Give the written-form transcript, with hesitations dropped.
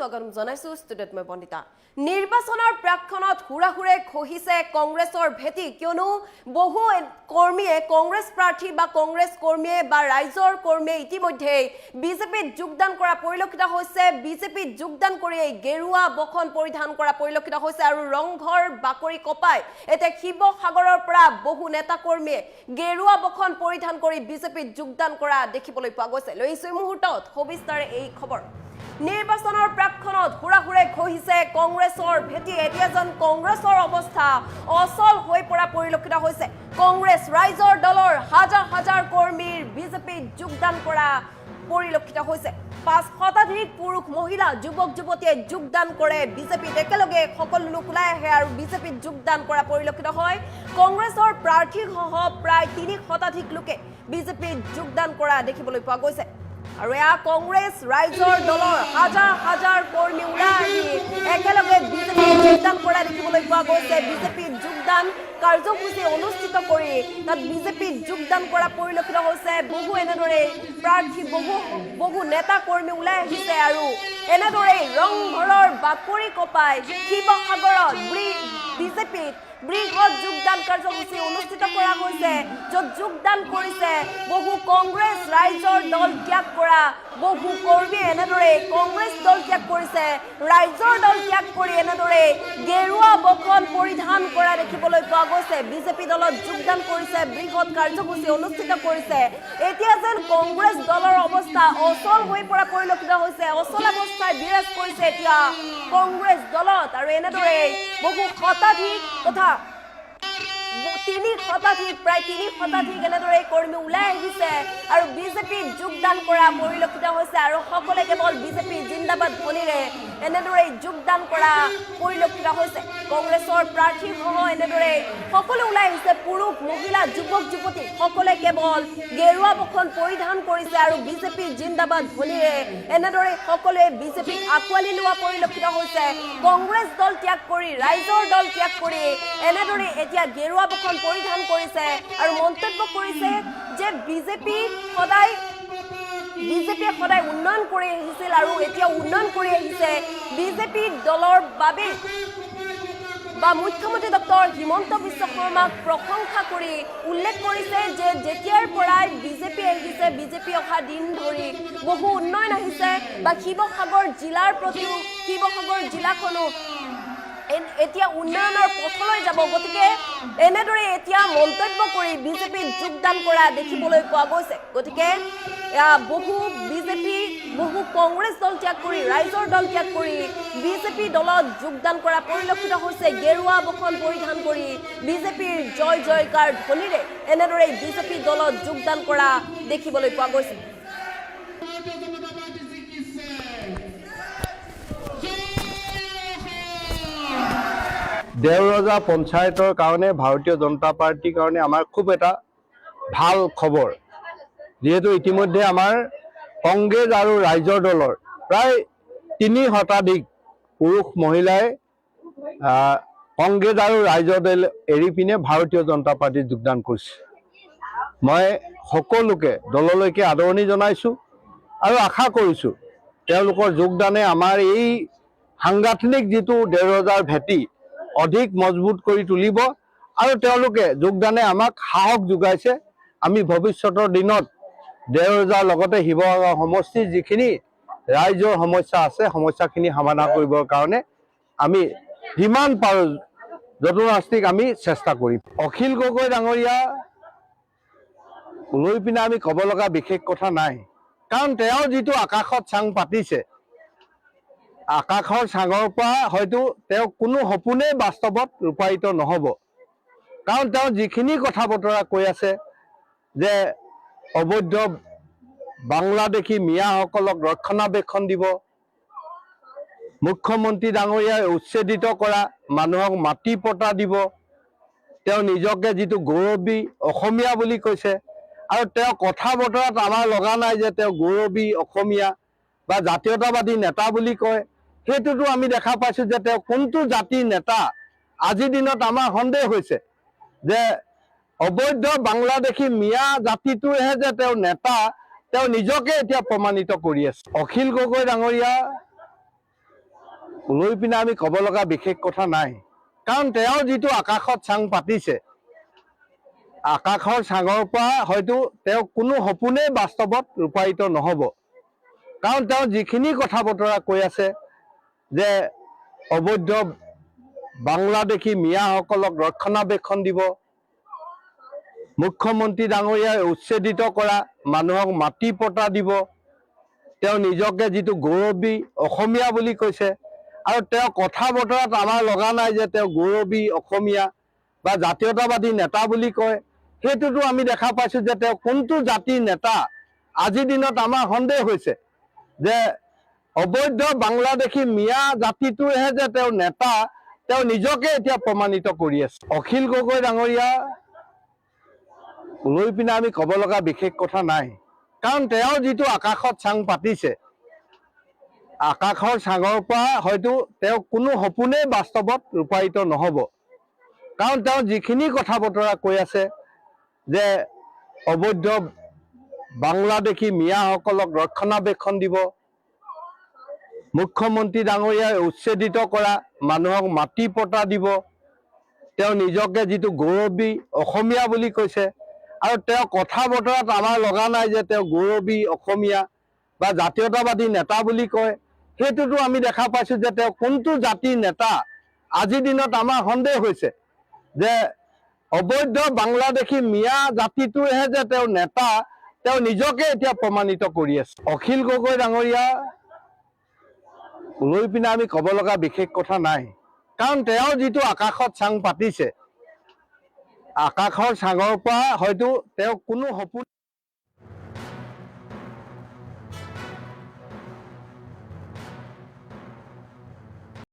স্বাগতম জনাইছো ষ্টুডিঅ'ত মই বন্দিতা নিৰ্বাচনৰ প্ৰাক্ষণত হুৰাহুৰে খহিছে কংগ্ৰেছৰ ভেটি কিয়নো বহু কৰ্মীয়ে কংগ্ৰেছ প্ৰাৰ্থী বা কংগ্ৰেছ কৰ্মীয়ে বা ৰাইজৰ কৰ্মীয়ে ইতিমধ্যে বিজেপিত যোগদান কৰা পৰিলক্ষিত হৈছে বিজেপিত যোগদান কৰি গেৰুৱা বখন পৰিধান কৰা পৰিলক্ষিত হৈছে আৰু ৰংঘৰ বাকৰি কপাই এতে শিৱসাগৰৰ পৰা বহু নেতা কৰ্মীয়ে গেৰুৱা বখন পৰিধান কৰি বিজেপিত যোগদান কৰা দেখিবলৈ পোৱা গৈছে লৈছো মুহূৰ্তত সবিস্তাৰে এই খবৰ নিৰ্বাচনৰ প্ৰাক্ষণত হুৰাহুৰে খহিছে কংগ্ৰেছৰ ভেটি এতিয়াজন কংগ্ৰেছৰ অৱস্থা অচল হৈ পৰা পৰিলক্ষিত হৈছে কংগ্ৰেছ ৰাইজৰ দলৰ হাজাৰ হাজাৰ কৰ্মীৰ বিজেপিত যোগদান কৰা পৰিলক্ষিত হৈছে ৫ শতাধিক পুৰুষ মহিলা যুৱক যুৱতীয়ে যোগদান কৰে বিজেপিত একেলগে সকলো লোক ওলাই আহে আৰু বিজেপিত যোগদান কৰা পৰিলক্ষিত হয় কংগ্ৰেছৰ প্ৰাৰ্থীসহ প্ৰায় ৩ শতাধিক লোকে বিজেপিত যোগদান কৰা দেখিবলৈ পোৱা গৈছে আৰু এয়া কংগ্ৰেছ ৰাইজৰ দলৰ হাজাৰ হাজাৰ কৰ্মী ওলাই আহি একেলগে বিজেপিত যোগদান কৰা দেখিবলৈ পোৱা গৈছে বিজেপিত যোগদান কাৰ্যসূচী অনুষ্ঠিত কৰি তাত বিজেপিত যোগদান কৰা পৰিলক্ষিত হৈছে বহু এনেদৰে প্ৰাৰ্থী বহু নেতা কৰ্মী ওলাই আহিছে আৰু এনেদৰে ৰংঘৰৰ বাকৰি কপাই শিৱসাগৰত বিজেপিত বৃহৎ যোগদান কাৰ্যসূচী অনুষ্ঠিত কৰা হৈছে য'ত যোগদান কৰিছে বহু কংগ্ৰেছ ৰাইজৰ দল ত্যাগ কৰা বহু কৰ্মী এনেদৰে কংগ্ৰেছ দল ত্যাগ কৰিছে ৰাইজৰ দল ত্যাগ কৰি এনেদৰে গেৰুৱা বখন পৰিধান কৰা দেখিবলৈ পোৱা গৈছে বিজেপি দলত যোগদান কৰিছে বৃহৎ কাৰ্যসূচী অনুষ্ঠিত কৰিছে এতিয়া যেন কংগ্ৰেছ দলৰ অৱস্থা অচল হৈ পৰা পৰিলক্ষিত হৈছে অচল অৱস্থাই বিৰাজ কৰিছে এতিয়া কংগ্ৰেছ দলত আৰু এনেদৰে বহু শতাধিক তথা ৩ শতাধিক প্ৰায় ৩ শতাধিক এনেদৰে কৰ্মী ওলাই আহিছে আৰু বিজেপিত যোগদান কৰা পৰিলক্ষিত হৈছে আৰু সকলোৱে কেৱল বিজেপি জিন্দাবাদ ধ্বনিৰে এনেদৰে যোগদান কৰা পৰিলক্ষিত হৈছে কংগ্ৰেছৰ প্ৰাৰ্থীসহ এনেদৰে সকলো ওলাই আহিছে পুৰুষ মহিলা যুৱক যুৱতী সকলোৱে কেৱল গেৰুৱা বখন পৰিধান কৰিছে আৰু বিজেপি জিন্দাবাদ ধ্বনিৰে এনেদৰে সকলোৱে বিজেপিক আঁকোৱালি লোৱা পৰিলক্ষিত হৈছে কংগ্ৰেছ দল ত্যাগ কৰি ৰাইজৰ দল ত্যাগ কৰি এনেদৰে এতিয়া গেৰুৱা বখন পৰিধান কৰিছে আৰু মন্তব্য কৰিছে যে বিজেপিয়ে সদায় উন্নয়ন কৰি আহিছিল আৰু এতিয়া উন্নয়ন কৰি আহিছে বিজেপি দলৰ বাবে বা মুখ্যমন্ত্ৰী ডক্টৰ হিমন্ত বিশ্ব শৰ্মাক প্ৰশংসা কৰি উল্লেখ কৰিছে যে যেতিয়াৰ পৰাই বিজেপি আহিছে বিজেপি অহা দিন ধৰি বহু উন্নয়ন আহিছে বা শিৱসাগৰ জিলাৰ প্ৰতিও শিৱসাগৰ জিলাখনো এতিয়া উন্নয়নৰ পথলৈ যাব গতিকে এনেদৰে এতিয়া মন্তব্য কৰি বিজেপিত যোগদান কৰা দেখিবলৈ পোৱা গৈছে গতিকে বহু বিজেপি বহু কংগ্ৰেছ দল ত্যাগ কৰি ৰাইজৰ দল ত্যাগ কৰি বিজেপি দলত যোগদান কৰা পৰিলক্ষিত হৈছে গেৰুৱা বখন পৰিধান কৰি বিজেপিৰ জয় জয়কাৰ ধ্বনিৰে এনেদৰে বিজেপি দলত যোগদান কৰা দেখিবলৈ পোৱা গৈছে দেওৰজা পঞ্চায়তৰ কাৰণে ভাৰতীয় জনতা পাৰ্টিৰ কাৰণে আমাৰ খুব এটা ভাল খবৰ যেহেতু ইতিমধ্যে আমাৰ কংগ্ৰেছ আৰু ৰাইজৰ দলৰ প্ৰায় ৩ শতাধিক পুৰুষ মহিলাই কংগ্ৰেছ আৰু ৰাইজৰ দল এৰি পিনে ভাৰতীয় জনতা পাৰ্টিত যোগদান কৰিছে মই সকলোকে দললৈকে আদৰণি জনাইছোঁ আৰু আশা কৰিছোঁ তেওঁলোকৰ যোগদানে আমাৰ এই সাংগঠনিক যিটো দেওৰজাৰ ভেটি অধিক মজবুত কৰি তুলিব আৰু তেওঁলোকে যোগদানে আমাক সাহস যোগাইছে আমি ভৱিষ্যতৰ দিনত দেওৰজাৰ লগতে শিৱসাগৰ সমষ্টিৰ যিখিনি ৰাইজৰ সমস্যা আছে সমস্যাখিনি সমাধান কৰিবৰ কাৰণে আমি যিমান পাৰোঁ যতনাস্তিক আমি চেষ্টা কৰিম অখিল গগৈ ডাঙৰীয়া লৈ পিনে আমি ক'ব লগা বিশেষ কথা নাই কাৰণ তেওঁ যিটো আকাশত চাং পাতিছে আকাশৰ চাঙৰ পৰা হয়তো তেওঁ কোনো সপোনেই বাস্তৱত ৰূপায়িত নহ'ব কাৰণ তেওঁ যিখিনি কথা বতৰা কৈ আছে যে অবৈধ বাংলাদেশী মিয়াসকলক ৰক্ষণাবেক্ষণ দিব মুখ্যমন্ত্ৰী ডাঙৰীয়াই উচ্ছেদিত কৰা মানুহক মাটি পটা দিব তেওঁ নিজকে যিটো গৌৰৱী অসমীয়া বুলি কৈছে আৰু তেওঁ কথা বতৰাত আমাৰ লগা নাই যে তেওঁ গৌৰৱী অসমীয়া বা জাতীয়তাবাদী নেতা বুলি কয় সেইটোতো আমি দেখা পাইছোঁ যে তেওঁ কোনটো জাতিৰ নেতা আজিৰ দিনত আমাৰ সন্দেহ হৈছে যে অবৈধ বাংলাদেশী মিয়া জাতিটোহে যে তেওঁ নেতা তেওঁ নিজকে এতিয়া প্ৰমাণিত কৰি আছে অখিল গগৈ ডাঙৰীয়া লৈ পিনে আমি ক'ব লগা বিশেষ কথা নাই, কাৰণ তেওঁ যিটো আকাশত চাং পাতিছে, আকাশৰ চাঙৰ পৰা হয়তো তেওঁ কোনো সপোনেই বাস্তৱত ৰূপায়িত নহ'ব। কাৰণ তেওঁ যিখিনি কথা বতৰা কৈ আছে যে অবৈধ বাংলাদেশী মিয়াসকলক ৰক্ষণাবেক্ষণ দিব, মুখ্যমন্ত্ৰী ডাঙৰীয়াই উচ্ছেদিত কৰা মানুহক মাটি পট্টা দিব, তেওঁ নিজকে যিটো গৌৰৱী অসমীয়া বুলি কৈছে, আৰু তেওঁ কথা বতৰাত আমাৰ লগা নাই যে তেওঁ গৌৰৱী অসমীয়া বা জাতীয়তাবাদী নেতা বুলি কয়। সেইটোতো আমি দেখা পাইছোঁ যে তেওঁ কোনটো জাতিৰ নেতা। আজিৰ দিনত আমাৰ সন্দেহ হৈছে যে অবৈধ বাংলাদেশী মিয়া জাতিটোৰহে যে তেওঁ নেতা, তেওঁ নিজকে এতিয়া প্ৰমাণিত কৰি আছে। অখিল গগৈ ডাঙৰীয়া লৈ পিনে আমি ক'ব লগা বিশেষ কথা নাই, কাৰণ তেওঁ যিটো আকাশত চাং পাতিছে, আকাশৰ চাঙৰ পৰা হয়তো তেওঁ কোনো সপোনেই বাস্তৱত ৰূপায়িত নহ'ব। কাৰণ তেওঁ যিখিনি কথা বতৰা কৈ আছে যে অবৈধ বাংলাদেশী মিয়াসকলক ৰক্ষণাবেক্ষণ দিব, মুখ্যমন্ত্ৰী ডাঙৰীয়াই উচ্ছেদিত কৰা মানুহক মাটি পট্টা দিব, তেওঁ নিজকে যিটো গৌৰৱী অসমীয়া বুলি কৈছে, আৰু তেওঁ কথা বতৰাত আমাৰ লগা নাই যে তেওঁ গৌৰৱী অসমীয়া বা জাতীয়তাবাদী নেতা বুলি কয়। সেইটোতো আমি দেখা পাইছোঁ যে তেওঁ কোনটো জাতিৰ নেতা। আজিৰ দিনত আমাৰ সন্দেহ হৈছে যে অবৈধ বাংলাদেশী মিয়া জাতিটোৰহে যে তেওঁ নেতা, তেওঁ নিজকে এতিয়া প্ৰমাণিত কৰি আছে। অখিল গগৈ ডাঙৰীয়া লৈ পিনে আমি ক'ব লগা বিশেষ কথা নাই, কাৰণ তেওঁ যিটো আকাশত চাং পাতিছে, আকাশৰ চাঙৰ পৰা হয়তো তেওঁ কোনো সপোন